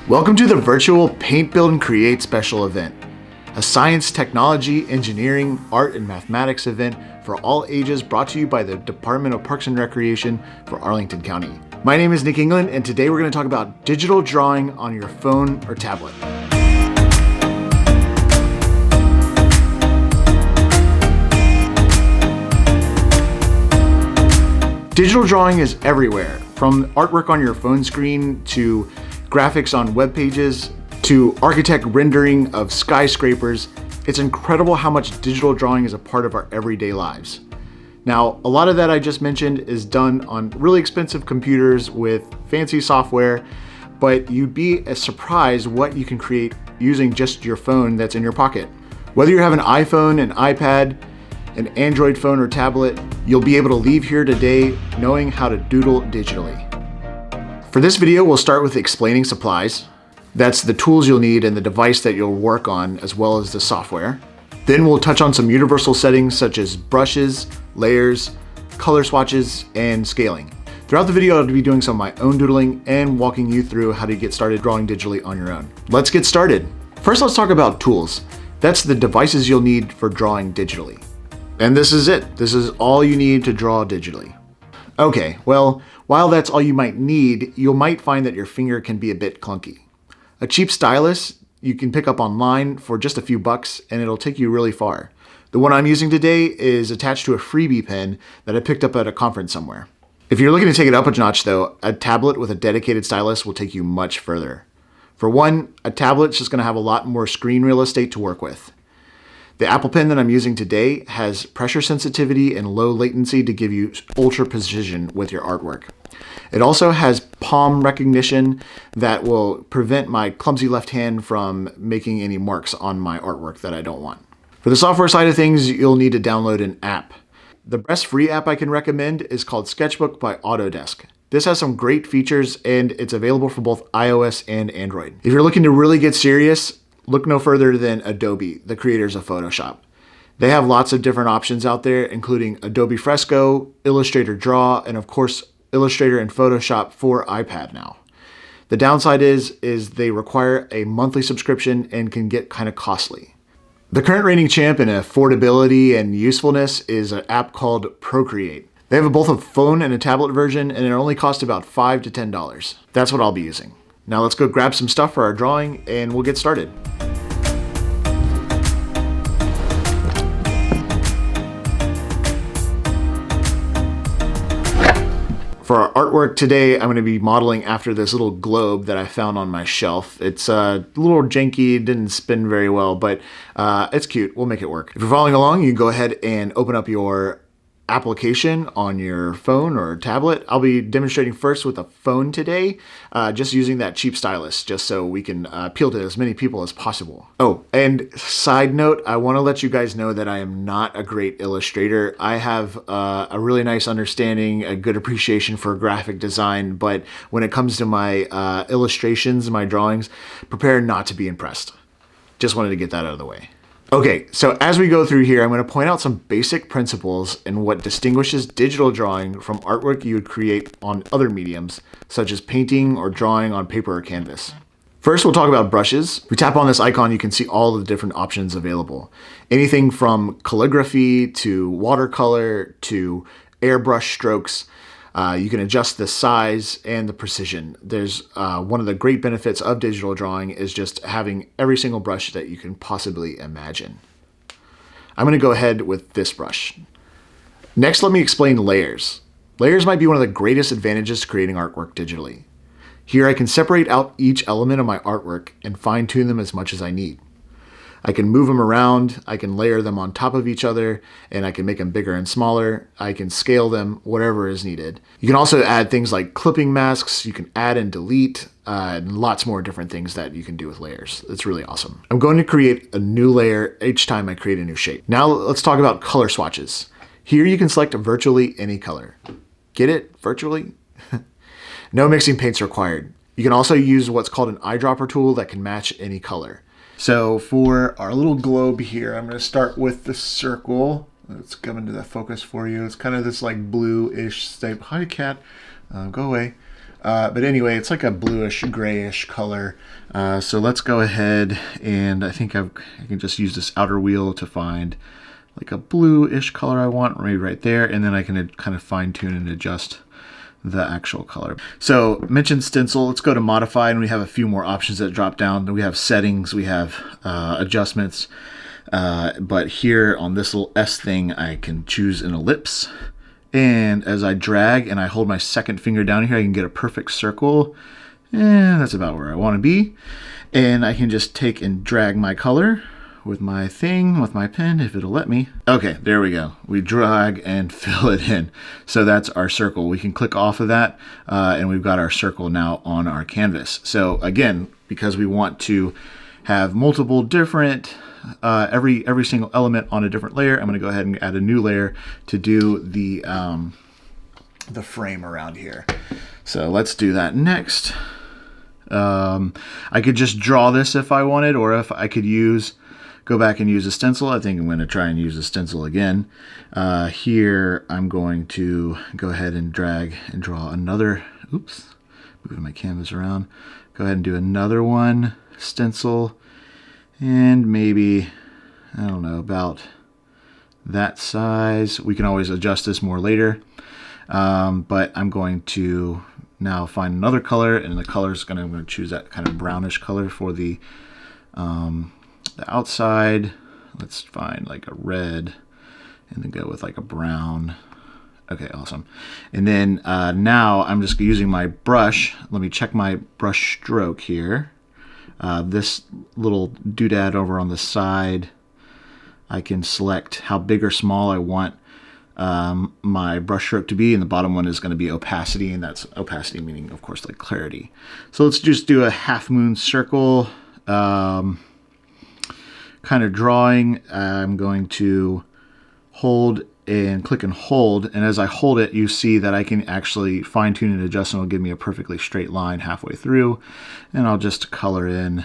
Welcome to the virtual Paint, Build, and Create special event, a science, technology, engineering, art, and mathematics event for all ages brought to you by the Department of Parks and Recreation for Arlington County. My name is Nick England, and today we're going to talk about digital drawing on your phone or tablet. Digital drawing is everywhere, from artwork on your phone screen to graphics on web pages to architect rendering of skyscrapers. It's incredible how much digital drawing is a part of our everyday lives. Now, a lot of that I just mentioned is done on really expensive computers with fancy software, but you'd be surprised what you can create using just your phone that's in your pocket. Whether you have an iPhone, an iPad, an Android phone or tablet, you'll be able to leave here today knowing how to doodle digitally. For this video, we'll start with explaining supplies. That's the tools you'll need and the device that you'll work on, as well as the software. Then we'll touch on some universal settings such as brushes, layers, color swatches, and scaling. Throughout the video, I'll be doing some of my own doodling and walking you through how to get started drawing digitally on your own. Let's get started. First, let's talk about tools. That's the devices you'll need for drawing digitally. And this is it. This is all you need to draw digitally. Okay, well, while that's all you might need, you might find that your finger can be a bit clunky. A cheap stylus you can pick up online for just a few bucks and it'll take you really far. The one I'm using today is attached to a freebie pen that I picked up at a conference somewhere. If you're looking to take it up a notch though, a tablet with a dedicated stylus will take you much further. For one, a tablet's just gonna have a lot more screen real estate to work with. The Apple Pen that I'm using today has pressure sensitivity and low latency to give you ultra precision with your artwork. It also has palm recognition that will prevent my clumsy left hand from making any marks on my artwork that I don't want. For the software side of things, you'll need to download an app. The best free app I can recommend is called Sketchbook by Autodesk. This has some great features and it's available for both iOS and Android. If you're looking to really get serious, look no further than Adobe, the creators of Photoshop. They have lots of different options out there, including Adobe Fresco, Illustrator Draw, and of course, Illustrator and Photoshop for iPad now. The downside is they require a monthly subscription and can get kind of costly. The current reigning champ in affordability and usefulness is an app called Procreate. They have both a phone and a tablet version, and it only costs about $5 to $10. That's what I'll be using. Now let's go grab some stuff for our drawing and we'll get started. For our artwork today, I'm going to be modeling after this little globe that I found on my shelf. It's a little janky, it didn't spin very well, but it's cute. We'll make it work. If you're following along, you can go ahead and open up your application on your phone or tablet. I'll be demonstrating first with a phone today, just using that cheap stylus, just so we can appeal to as many people as possible. Oh, and side note, I want to let you guys know that I am not a great illustrator. I have a really nice understanding, a good appreciation for graphic design, but when it comes to my illustrations, my drawings, prepare not to be impressed. Just wanted to get that out of the way. Okay, so as we go through here, I'm going to point out some basic principles and what distinguishes digital drawing from artwork you would create on other mediums, such as painting or drawing on paper or canvas. First, we'll talk about brushes. If we tap on this icon, you can see all the different options available. Anything from calligraphy to watercolor to airbrush strokes. You can adjust the size and the precision. There's one of the great benefits of digital drawing is just having every single brush that you can possibly imagine. I'm going to go ahead with this brush. Next, let me explain layers. Layers might be one of the greatest advantages to creating artwork digitally. Here I can separate out each element of my artwork and fine-tune them as much as I need. I can move them around, I can layer them on top of each other, and I can make them bigger and smaller. I can scale them, whatever is needed. You can also add things like clipping masks, you can add and delete, and lots more different things that you can do with layers. It's really awesome. I'm going to create a new layer each time I create a new shape. Now let's talk about color swatches. Here you can select virtually any color. Get it? Virtually? No mixing paints required. You can also use what's called an eyedropper tool that can match any color. So for our little globe here, I'm going to start with the circle. Let's come into the focus for you. It's kind of this like blue-ish type. Hi, cat. Go away. But anyway, it's like a bluish, grayish color. So let's go ahead, and I think I can just use this outer wheel to find like a bluish color I want, maybe right there, and then I can kind of fine tune and adjust the actual color. So mentioned stencil, let's go to modify, and we have a few more options that drop down. We have settings, we have adjustments, but here on this little S thing, I can choose an ellipse. And as I drag and I hold my second finger down here, I can get a perfect circle. And that's about where I want to be. And I can just take and drag my color with my thing, with my pen, if it'll let me. Okay, there we go. We drag and fill it in. So that's our circle. We can click off of that, and we've got our circle now on our canvas. So again, because we want to have multiple different every single element on a different layer, I'm going to go ahead and add a new layer to do the frame around here. So let's do that next. I could just draw this if I wanted, or if I could go back and use a stencil. I think I'm going to try and use a stencil again. Here I'm going to go ahead and drag and draw another, oops, moving my canvas around. Go ahead and do another one, stencil, and maybe, I don't know, about that size. We can always adjust this more later, but I'm going to now find another color, and the color is I'm going to choose that kind of brownish color for the outside. Let's find like a red, and then go with like a brown. Okay, awesome. And then now I'm just using my brush. Let me check my brush stroke here. This little doodad over on the side, I can select how big or small I want my brush stroke to be, and the bottom one is going to be opacity, and that's opacity meaning, of course, like clarity. So let's just do a half moon circle kind of drawing. I'm going to hold and click and hold, and as I hold it, you see that I can actually fine tune and adjust, and it'll give me a perfectly straight line halfway through. And I'll just color in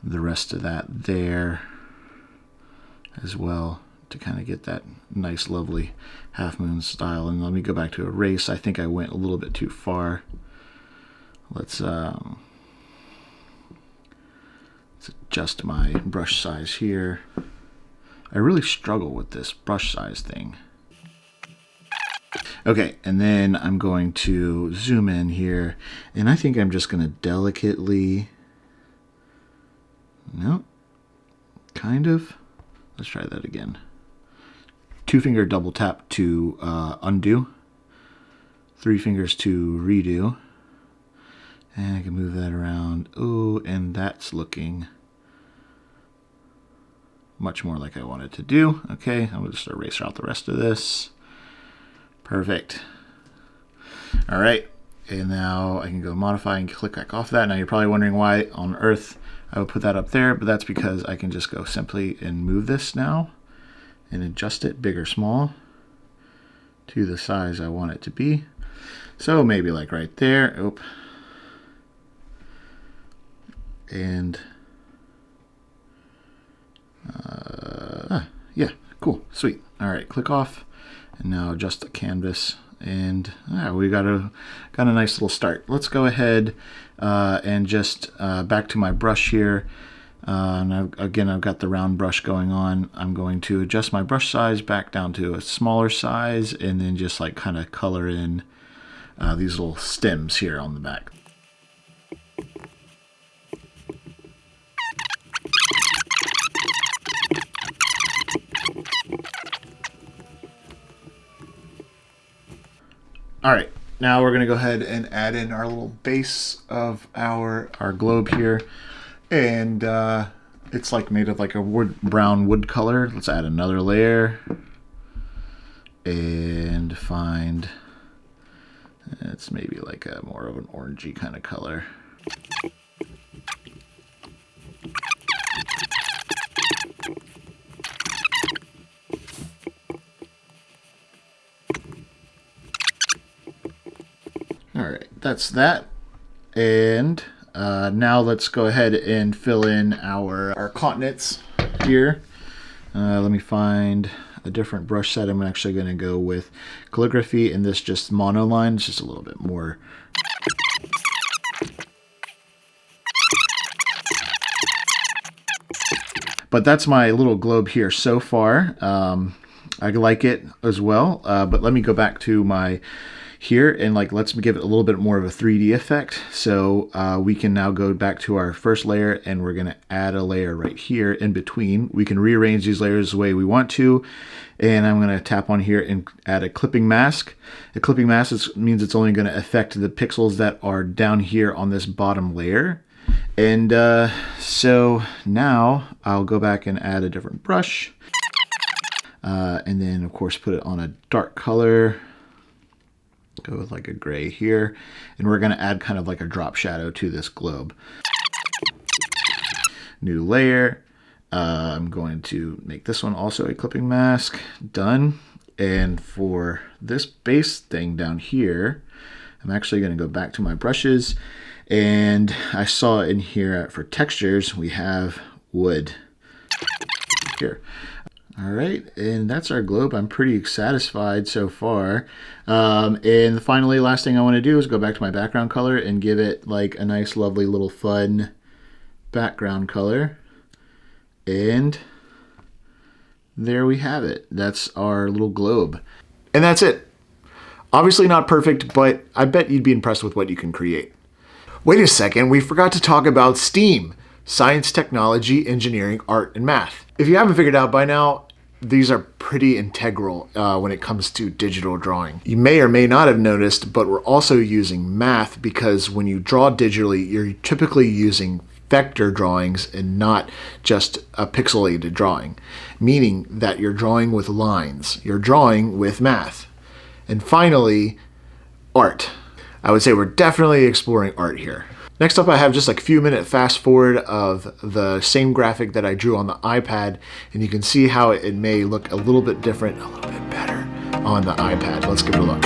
the rest of that there as well to kind of get that nice, lovely half moon style. And let me go back to erase. I think I went a little bit too far. Let's adjust my brush size here. I really struggle with this brush size thing. Okay, and then I'm going to zoom in here, and I think I'm just going to delicately, nope, kind of, let's try that again. 2-finger double tap to undo, 3 fingers to redo, and I can move that around. Oh, and that's looking much more like I wanted to do. Okay, I'm going to just erase out the rest of this. Perfect. All right, and now I can go modify and click back off that. Now you're probably wondering why on earth I would put that up there, but that's because I can just go simply and move this now and adjust it big or small to the size I want it to be. So maybe like right there. Oop. And yeah, cool, sweet. All right, click off, and now adjust the canvas, and we got a nice little start. Let's go ahead and just back to my brush here. And again, I've got the round brush going on. I'm going to adjust my brush size back down to a smaller size, and then just like kind of color in these little stems here on the back. All right, now we're gonna go ahead and add in our little base of our globe here. And it's like made of like a brown wood color. Let's add another layer and find, it's maybe like a more of an orangey kind of color. All right, that's that. And now let's go ahead and fill in our continents here. Let me find a different brush set. I'm actually going to go with calligraphy, and this just monoline. It's just a little bit more. But that's my little globe here so far. I like it as well, but let me go back to my here and let's give it a little bit more of a 3D effect. So we can now go back to our first layer, and we're going to add a layer right here in between. We can rearrange these layers the way we want to, and I'm going to tap on here and add a clipping mask. A clipping mask means it's only going to affect the pixels that are down here on this bottom layer. And so now I'll go back and add a different brush, and then of course put it on a dark color. Go with like a gray here, and we're going to add kind of like a drop shadow to this globe. New layer. I'm going to make this one also a clipping mask. Done. And for this base thing down here, I'm actually going to go back to my brushes, and I saw in here for textures we have wood here. All right, and that's our globe. I'm pretty satisfied so far. And finally, last thing I want to do is go back to my background color and give it like a nice, lovely little fun background color. And there we have it. That's our little globe. And that's it. Obviously not perfect, but I bet you'd be impressed with what you can create. Wait a second, we forgot to talk about STEAM. Science, technology, engineering, art, and math. If you haven't figured out by now, these are pretty integral when it comes to digital drawing. You may or may not have noticed, but we're also using math because when you draw digitally, you're typically using vector drawings and not just a pixelated drawing, meaning that you're drawing with lines. You're drawing with math. And finally, art. I would say we're definitely exploring art here. Next up, I have just like a few minute fast forward of the same graphic that I drew on the iPad, and you can see how it may look a little bit different, a little bit better on the iPad. Let's give it a look.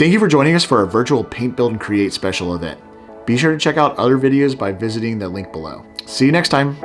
Thank you for joining us for our virtual Paint, Build, and Create special event. Be sure to check out other videos by visiting the link below. See you next time.